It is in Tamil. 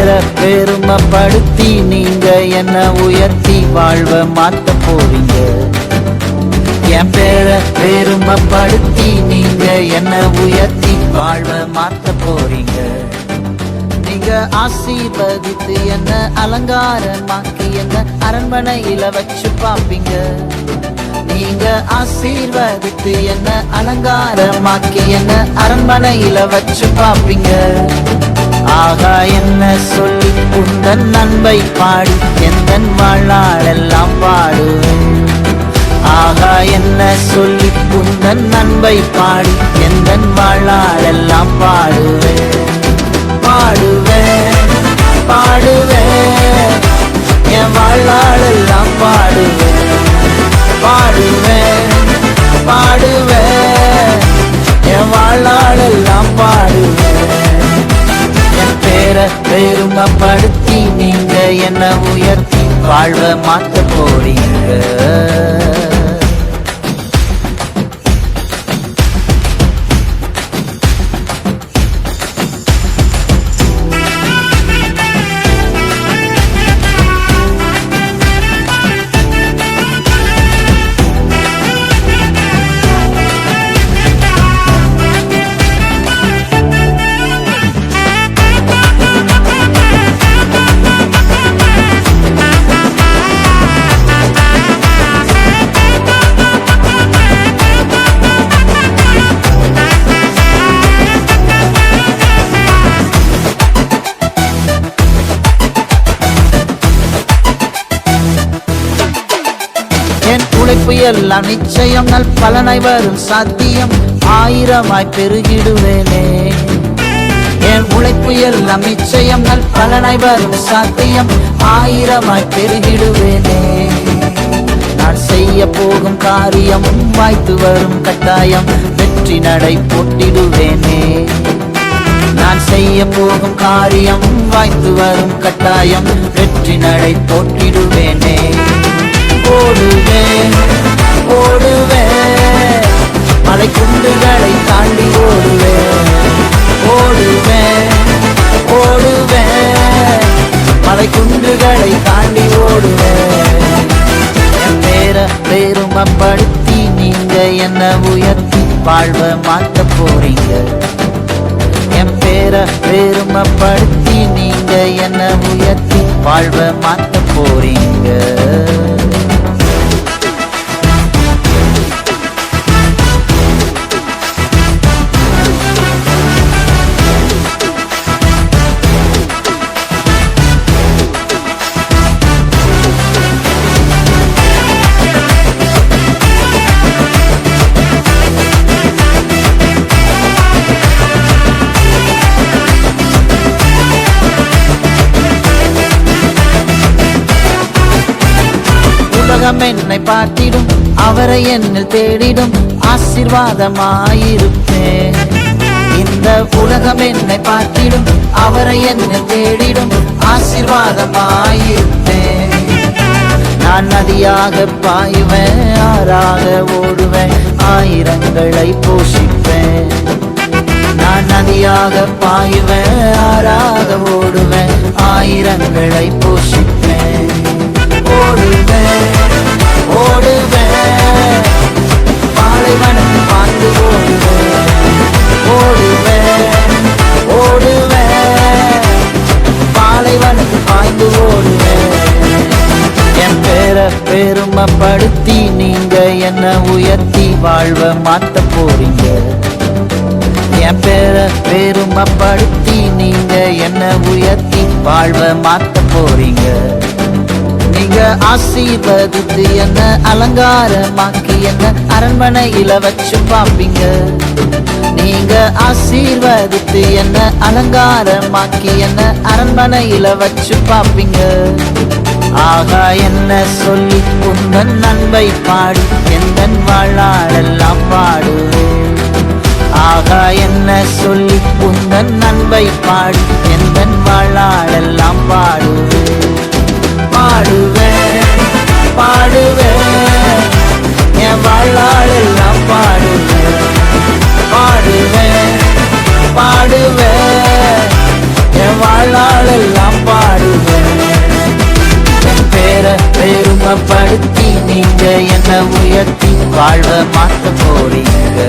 பேரை பெருமைப்படுத்தி நீங்க என்ன உயர்த்தி வாழ்வ மாத்த போறீங்க. என் பேரை பெருமைப்படுத்தி நீங்க என்ன உயர்த்தி வாழ்வ மாத்த போறீங்க. நீங்க ஆசீர்வதித்து என்ன அலங்காரமாக்கி என்ன அரண்மனையில வச்சு பாப்பீங்க. நீங்க ஆசீர்வதித்து என்ன அலங்காரமாக்கி என்ன அரண்மனையில வச்சு பாப்பீங்க. ஆகா என்ன சொல்லி உந்தன் நன்மை பாடி எந்தன் வாழ்நாளெல்லாம் பாடுவேன். ஆகா என்ன சொல்லி உந்தன் நன்மை பாடி எந்தன் வாழ்நாளெல்லாம் பாடுவேன். பாடுவேன் பாடுவேன் என் வாழ்நாளெல்லாம் பாடுவேன். பாடுவேன் பாடுவேன் என் வாழ்நாளெல்லாம் பாடுவேன். என் பேரை பெருமைப்படுத்தி நீங்க என்ன உயர்த்தி வாழ்வ மாத்த போறீங்க. என் உழைப்பு எல்லாம் நிச்சயம் நல் பலனை வரும் சாத்தியம் ஆயிரமாய் பெருகிடுவேனே. என் உழைப்பு எல்லாம் நிச்சயம் நல் பலனை வரும் சாத்தியம் ஆயிரமாய் பெருகிடுவேனே. நான் செய்ய போகும் காரியம் வாய்த்து வரும் கட்டாயம் வெற்றி நடை போட்டிடுவேனே. நான் செய்ய போகும் காரியம் வாய்த்து வரும் கட்டாயம் வெற்றி நடை போட்டிடுவேனே. ஓடுவேன் ஓடுவேன் மலை குண்டுகளை தாண்டி ஓடுவேன். ஓடுவேன் ஓடுவேன் மலை குண்டுகளை தாண்டி ஓடுவேன். என் பேரை பெருமைப்படுத்தி நீங்க என்ன உயர்த்தி வாழ்வ மாத்த போறீங்க. என் பேரை பெருமைப்படுத்தி நீங்க என்ன உயர்த்தி வாழ்வ மாத்த போறீங்க. உலகம் என்னை பார்த்திடும் அவரை என்னில் தேடிடும் ஆசீர்வாதமாயிருப்பேன். இந்த உலகம் என்னை பார்த்திடும் அவரை என்னில் தேடிடும் ஆசீர்வாதமாயிருப்பேன். நான் நதியாக பாயுவேன் ஆறாக ஓடுவேன் ஆயிரங்களை போஷிப்பேன். நான் நதியாக பாயுவேன் ஆறாக ஓடுவேன் ஆயிரங்களை போஷிப்பேன். ஓடுவேன் ஓடுவேன் பாலைவனம் பார்த்து ஓடுவேன். ஓடுவேன் ஓடுவேன் பாலைவனம் பாய்ந்து ஓடுவேன். என் பேரை பெருமைப்படுத்தி நீங்க என்ன உயர்த்தி வாழ்வ மாத்த போறீங்க. என் பேரை பெருமைப்படுத்தி நீங்க என்ன உயர்த்தி வாழ்வ மாத்த போறீங்க. நீங்க ஆசீர்வதித்து என்ன அலங்காரமாக்கி என்ன அரண்மனையில வச்சு பாப்பீங்க. நீங்க ஆசீர்வதித்து என்ன அலங்காரமாக்கி என்ன அரண்மனையில வச்சு பாப்பீங்க. ஆகா என்ன சொல்லி உந்தன் நன்மை பாடி எந்தன் வாழ்நாளெல்லாம் பாடுவேன். ஆகா என்ன சொல்லி உந்தன் நன்மை பாடி எந்தன் வாழ்நாளெல்லாம் பாடுவேன். பாடுவேன் பாடுவேன் என் வாழ்நாளெல்லாம் பாடுவேன். பாடுவேன் பாடுவேன் என் வாழ்நாளெல்லாம் மகிமைப்படுத்தி நீங்க என்ன உயர்த்தி வாழ்வ மாத்த போறீங்க.